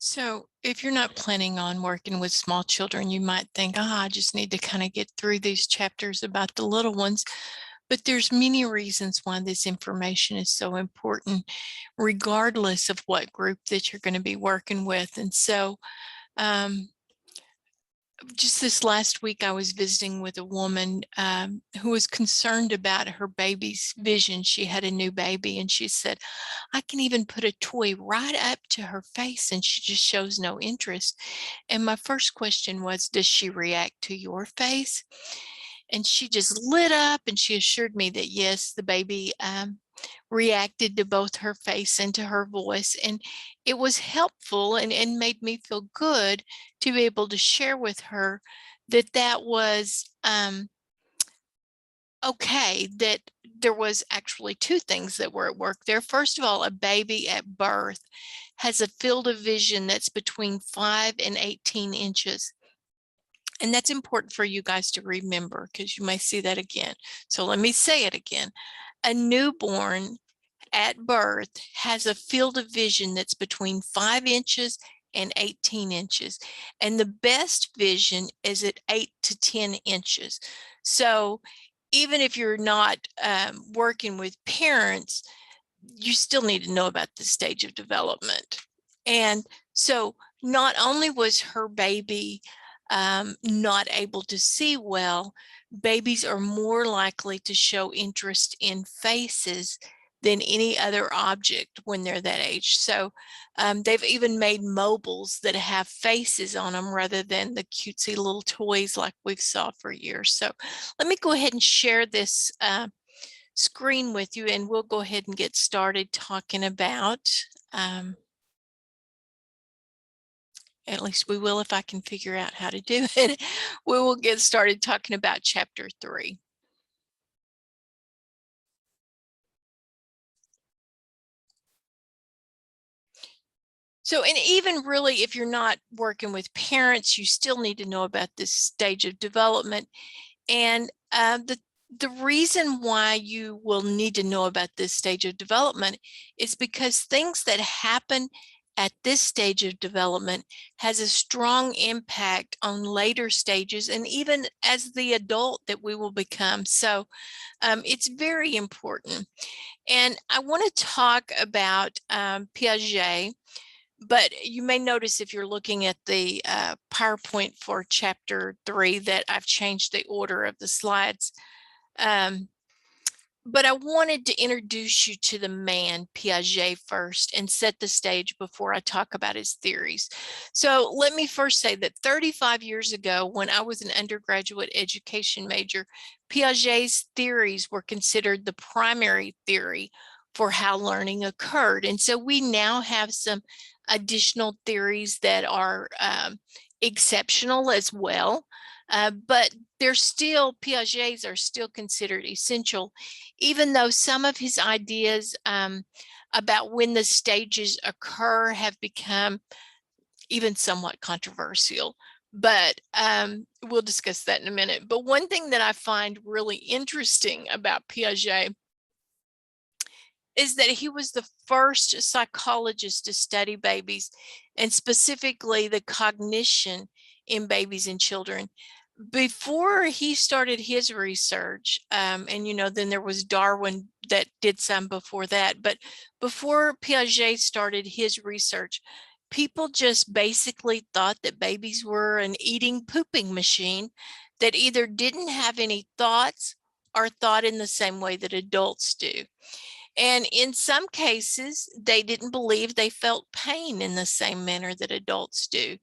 So if you're not planning on working with small children, you might think, I just need to kind of get through these chapters about the little ones. But there's many reasons why this information is so important, regardless of what group that you're going to be working with. And so um, just this last week, I was visiting with a woman who was concerned about her baby's vision. She had a new baby, and she said, I can even put a toy right up to her face, and she just shows no interest. And my first question was, does she react to your face? And she just lit up and she assured me that yes, the baby reacted to both her face and to her voice. And it was helpful and made me feel good to be able to share with her that that was okay, that there was actually two things that were at work there. First of all, a baby at birth has a field of vision that's between 5 and 18 inches. And that's important for you guys to remember because you may see that again. So let me say it again. A newborn at birth has a field of vision that's between 5 inches and 18 inches. And the best vision is at 8 to 10 inches. So even if you're not working with parents, you still need to know about the stage of development. And so not only was her baby not able to see well, babies are more likely to show interest in faces than any other object when they're that age. So they've even made mobiles that have faces on them rather than the cutesy little toys like we've saw for years. So let me go ahead and share this screen with you, and we'll go ahead and get started talking about, at least we will if I can figure out how to do it. We will get started talking about chapter 3. So, and even really, if you're not working with parents, you still need to know about this stage of development. And the reason why you will need to know about this stage of development is because things that happen at this stage of development has a strong impact on later stages and even as the adult that we will become. So it's very important. And I want to talk about Piaget. But you may notice if you're looking at the PowerPoint for chapter 3 that I've changed the order of the slides. But I wanted to introduce you to the man Piaget first and set the stage before I talk about his theories. So let me first say that 35 years ago, when I was an undergraduate education major, Piaget's theories were considered the primary theory for how learning occurred. And so we now have some additional theories that are exceptional as well. But they're still, Piaget's are still considered essential, even though some of his ideas about when the stages occur have become even somewhat controversial. But we'll discuss that in a minute. But one thing that I find really interesting about Piaget is that he was the first psychologist to study babies and specifically the cognition in babies and children. Before he started his research, and then there was Darwin that did some before that, but before Piaget started his research, people just basically thought that babies were an eating, pooping machine that either didn't have any thoughts or thought in the same way that adults do. And in some cases, they didn't believe they felt pain in the same manner that adults do.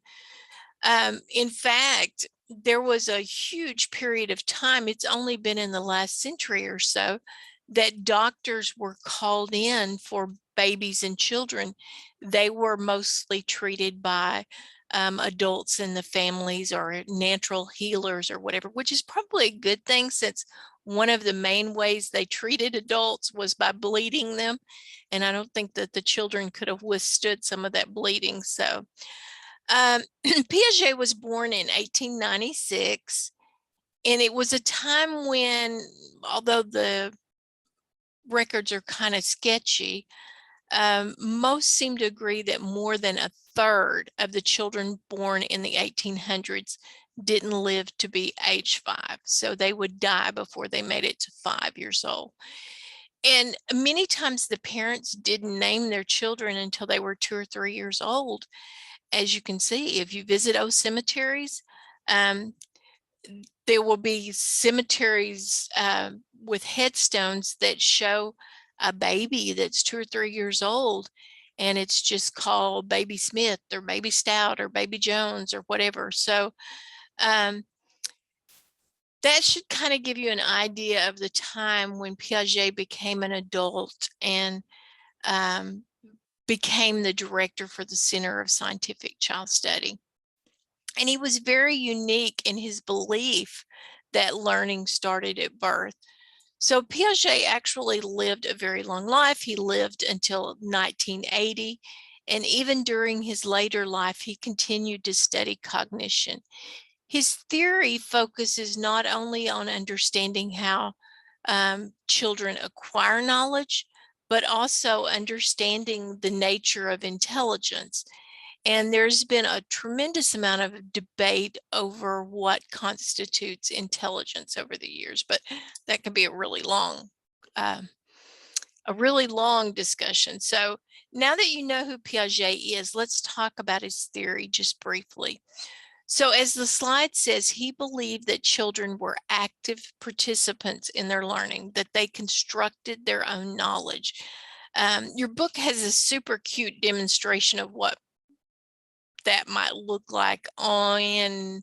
In fact, there was a huge period of time, it's only been in the last century or so, that doctors were called in for babies and children. They were mostly treated by adults in the families or natural healers or whatever, which is probably a good thing since one of the main ways they treated adults was by bleeding them. And I don't think that the children could have withstood some of that bleeding. So Piaget was born in 1896, and it was a time when, although the records are kind of sketchy, most seem to agree that more than 1/3 of the children born in the 1800s didn't live to be age 5. So they would die before they made it to 5 years old. And many times the parents didn't name their children until they were 2 or 3 years old. As you can see, if you visit old cemeteries, um, there will be cemeteries with headstones that show a baby that's 2 or 3 years old, and it's just called Baby Smith or Baby Stout or Baby Jones or whatever. So um, that should kind of give you an idea of the time when Piaget became an adult and um, became the director for the Center of Scientific Child Study. And he was very unique in his belief that learning started at birth. So Piaget actually lived a very long life. He lived until 1980. And even during his later life, he continued to study cognition. His theory focuses not only on understanding how children acquire knowledge, but also understanding the nature of intelligence. And there's been a tremendous amount of debate over what constitutes intelligence over the years, but that could be uh, a really long discussion. So now that you know who Piaget is, let's talk about his theory just briefly. So as the slide says, he believed that children were active participants in their learning, that they constructed their own knowledge. Your book has a super cute demonstration of what that might look like on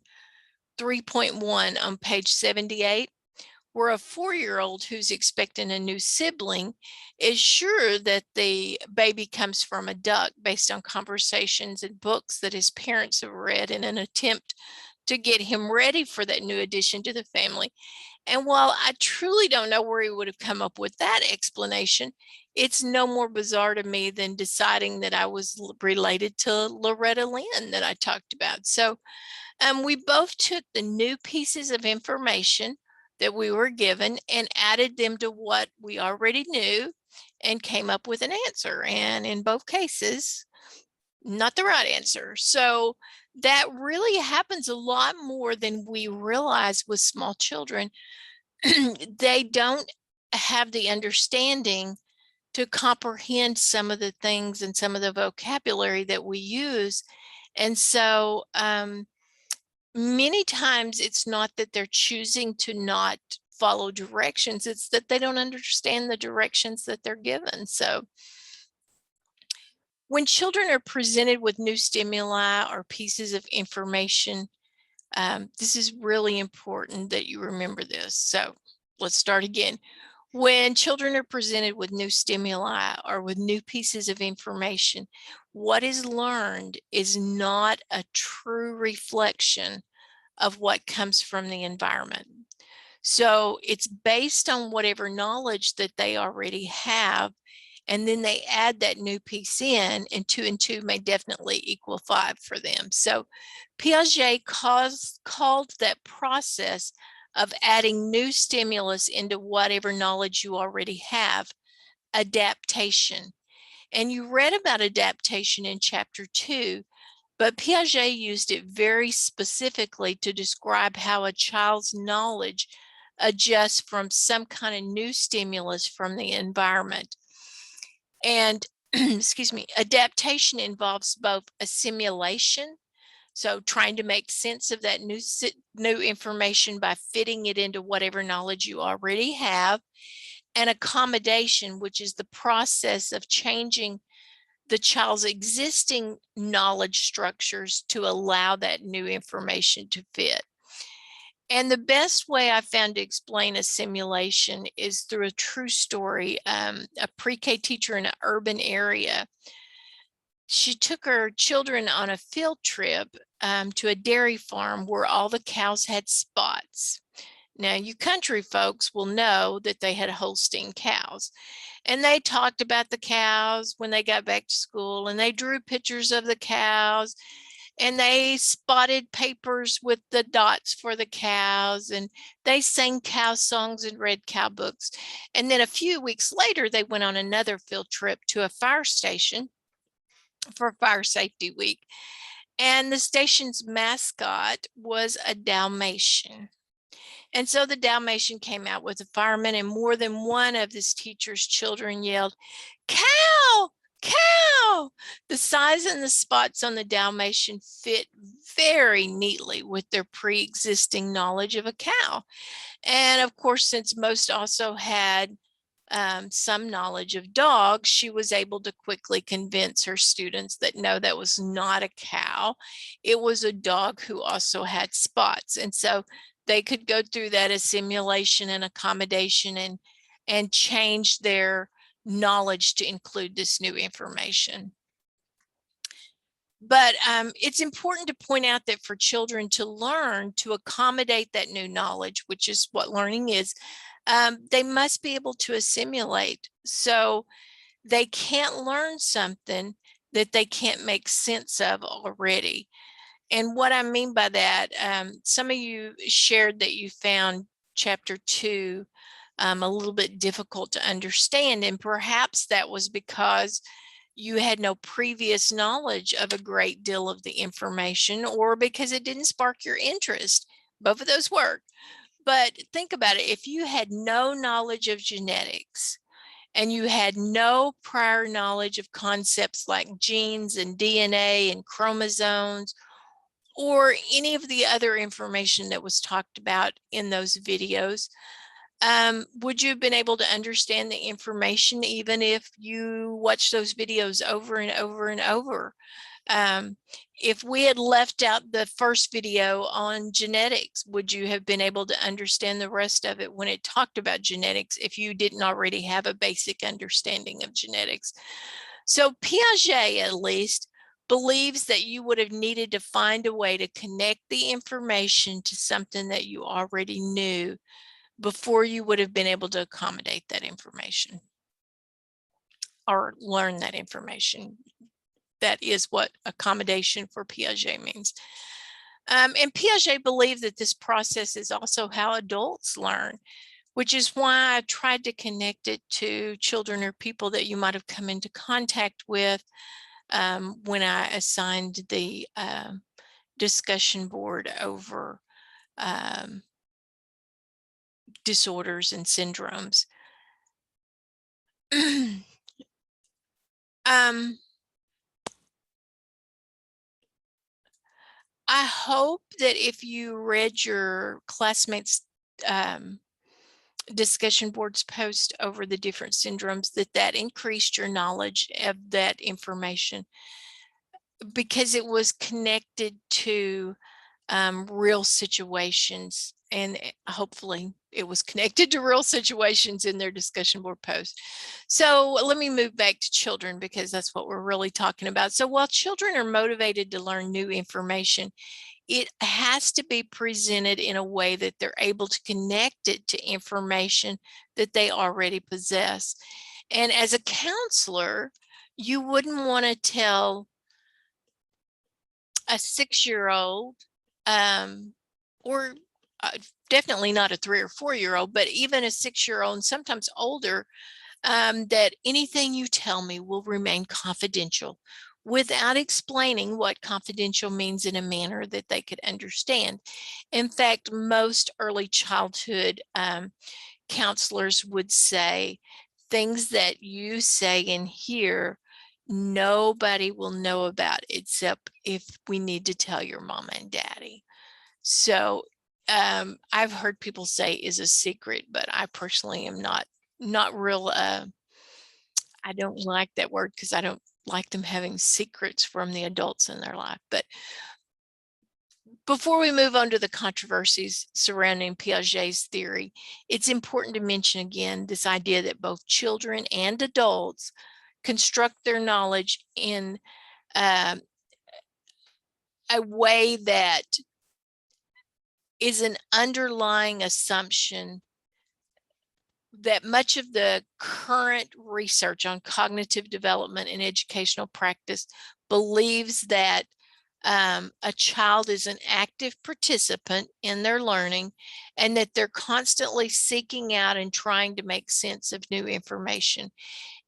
3.1 on page 78, where a 4-year-old who's expecting a new sibling is sure that the baby comes from a duck based on conversations and books that his parents have read in an attempt to get him ready for that new addition to the family. And while I truly don't know where he would have come up with that explanation, it's no more bizarre to me than deciding that I was related to Loretta Lynn that I talked about. So we both took the new pieces of information that we were given and added them to what we already knew and came up with an answer. And in both cases, not the right answer. So that really happens a lot more than we realize with small children. They don't have the understanding to comprehend some of the things and some of the vocabulary that we use. And so many times it's not that they're choosing to not follow directions, it's that they don't understand the directions that they're given. So when children are presented with new stimuli or pieces of information, this is really important that you remember this. So let's start again. When children are presented with new stimuli or with new pieces of information, what is learned is not a true reflection of what comes from the environment. So it's based on whatever knowledge that they already have, and then they add that new piece in, and 2 and 2 may definitely equal 5 for them. So Piaget called that process of adding new stimulus into whatever knowledge you already have adaptation. And you read about adaptation in chapter 2, but Piaget used it very specifically to describe how a child's knowledge adjusts from some kind of new stimulus from the environment. And excuse me, adaptation involves both assimilation, so trying to make sense of that new information by fitting it into whatever knowledge you already have, and accommodation, which is the process of changing the child's existing knowledge structures to allow that new information to fit. And the best way I found to explain assimilation is through a true story. A pre-K teacher in an urban area, she took her children on a field trip to a dairy farm where all the cows had spots. Now, you country folks will know that they had Holstein cows. And they talked about the cows when they got back to school, and they drew pictures of the cows, and they spotted papers with the dots for the cows, and they sang cow songs and read cow books. And then a few weeks later, they went on another field trip to a fire station, for Fire Safety Week. And the station's mascot was a Dalmatian. And so the Dalmatian came out with a fireman, and more than one of this teacher's children yelled, "Cow! Cow!" The size and the spots on the Dalmatian fit very neatly with their pre-existing knowledge of a cow. And of course, since most also had some knowledge of dogs, she was able to quickly convince her students that no, that was not a cow. It was a dog who also had spots. And so they could go through that assimilation and accommodation and change their knowledge to include this new information. But it's important to point out that for children to learn to accommodate that new knowledge, which is what learning is, they must be able to assimilate. So they can't learn something that they can't make sense of already. And what I mean by that, some of you shared that you found chapter 2 a little bit difficult to understand, and perhaps that was because you had no previous knowledge of a great deal of the information, or because it didn't spark your interest. Both of those work. But think about it. If you had no knowledge of genetics and you had no prior knowledge of concepts like genes and DNA and chromosomes, or any of the other information that was talked about in those videos, would you have been able to understand the information even if you watched those videos over and over and over? If we had left out the first video on genetics, would you have been able to understand the rest of it when it talked about genetics if you didn't already have a basic understanding of genetics? So Piaget, at least, believes that you would have needed to find a way to connect the information to something that you already knew before you would have been able to accommodate that information or learn that information. That is what accommodation for Piaget means. And Piaget believed that this process is also how adults learn, which is why I tried to connect it to children or people that you might have come into contact with when I assigned the discussion board over disorders and syndromes. I hope that if you read your classmates' discussion boards post over the different syndromes, that increased your knowledge of that information, because it was connected to real situations, and hopefully it was connected to real situations in their discussion board post. So let me move back to children, because that's what we're really talking about. So while children are motivated to learn new information, it has to be presented in a way that they're able to connect it to information that they already possess. And as a counselor, you wouldn't want to tell a 6-year-old, or definitely not a 3 or 4-year-old, but even a 6-year-old and sometimes older, that anything you tell me will remain confidential, without explaining what confidential means in a manner that they could understand. In fact, most early childhood counselors would say, things that you say in here, nobody will know about except if we need to tell your mama and daddy. So I've heard people say is a secret, but I personally am not real. I don't like that word, because I don't like them having secrets from the adults in their life. But before we move on to the controversies surrounding Piaget's theory, it's important to mention again this idea that both children and adults construct their knowledge in a way that is an underlying assumption that much of the current research on cognitive development and educational practice believes that a child is an active participant in their learning, and that they're constantly seeking out and trying to make sense of new information.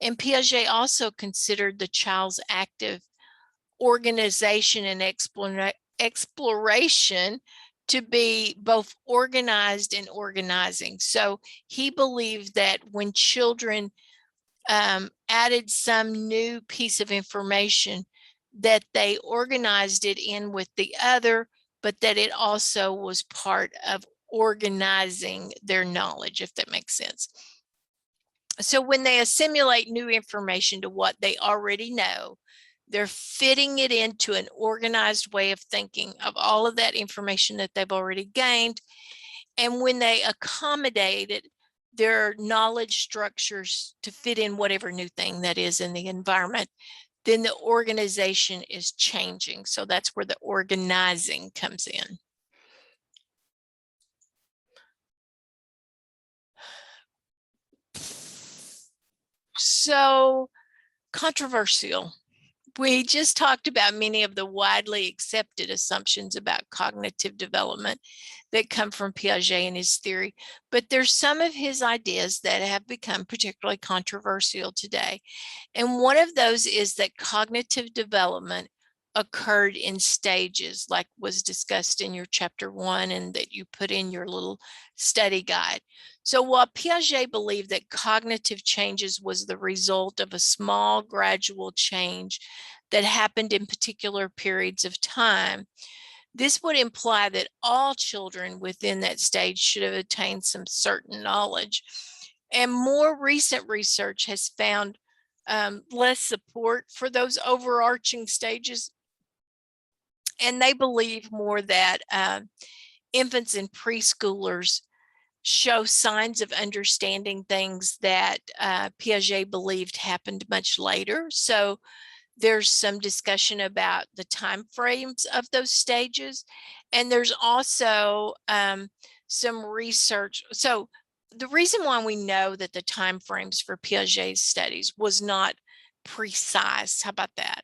And Piaget also considered the child's active organization and exploration to be both organized and organizing. So he believed that when children added some new piece of information, that they organized it in with the other, but that it also was part of organizing their knowledge, if that makes sense. So when they assimilate new information to what they already know, they're fitting it into an organized way of thinking of all of that information that they've already gained. And when they accommodate it, their knowledge structures to fit in whatever new thing that is in the environment, then the organization is changing. So that's where the organizing comes in. So controversial. We just talked about many of the widely accepted assumptions about cognitive development that come from Piaget and his theory, but there's some of his ideas that have become particularly controversial today. And one of those is that cognitive development occurred in stages, like was discussed in your chapter 1 and that you put in your little study guide. So while Piaget believed that cognitive changes was the result of a small gradual change that happened in particular periods of time, this would imply that all children within that stage should have attained some certain knowledge. And more recent research has found less support for those overarching stages. And they believe more that infants and preschoolers show signs of understanding things that Piaget believed happened much later. So there's some discussion about the time frames of those stages. And there's also some research. So the reason why we know that the time frames for Piaget's studies was not precise, how about that,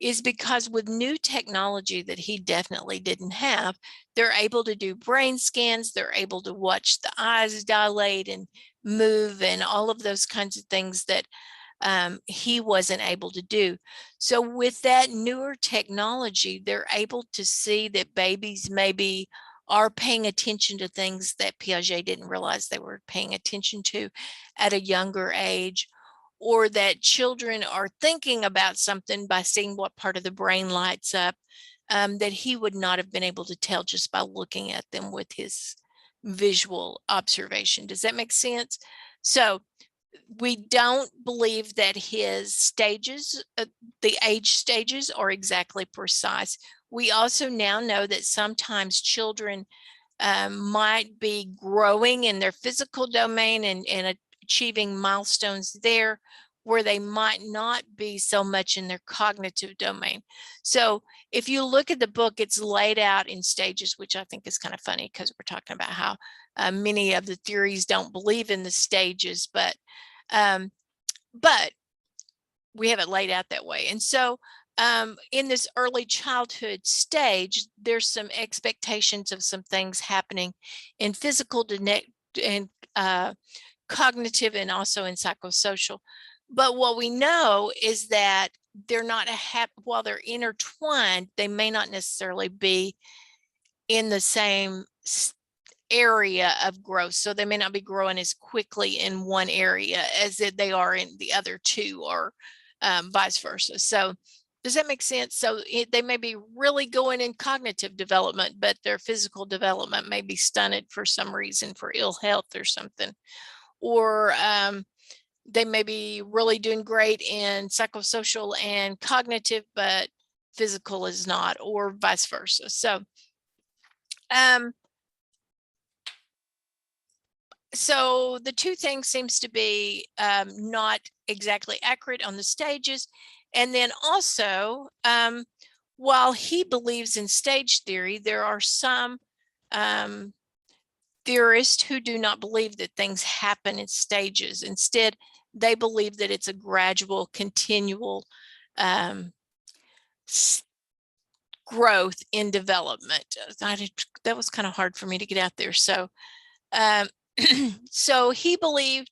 is because with new technology that he definitely didn't have, they're able to do brain scans, they're able to watch the eyes dilate and move and all of those kinds of things that he wasn't able to do. So with that newer technology, they're able to see that babies maybe are paying attention to things that Piaget didn't realize they were paying attention to at a younger age, or that children are thinking about something by seeing what part of the brain lights up that he would not have been able to tell just by looking at them with his visual observation. Does that make sense? So we don't believe that his stages, the age stages, are exactly precise. We also now know that sometimes children might be growing in their physical domain and achieving milestones there where they might not be so much in their cognitive domain. So if you look at the book, it's laid out in stages, which I think is kind of funny because we're talking about how many of the theories don't believe in the stages, but we have it laid out that way. And so in this early childhood stage, there's some expectations of some things happening in physical and cognitive and also in psychosocial. But what we know is that they're not while they're intertwined, they may not necessarily be in the same area of growth. So they may not be growing as quickly in one area as they are in the other two, or vice versa. So does that make sense? So they may be really going in cognitive development, but their physical development may be stunted for some reason, for ill health or something. Or they may be really doing great in psychosocial and cognitive, but physical is not, or vice versa. So the two things seems to be not exactly accurate on the stages. And then also, while he believes in stage theory, there are some theorists who do not believe that things happen in stages. Instead, they believe that it's a gradual, continual growth in development. That was kind of hard for me to get out there. So so he believed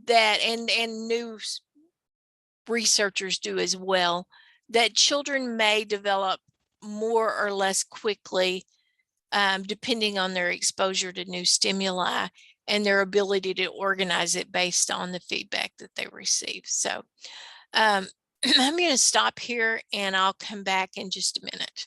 that, and new researchers do as well, that children may develop more or less quickly, depending on their exposure to new stimuli and their ability to organize it based on the feedback that they receive. So I'm going to stop here and I'll come back in just a minute.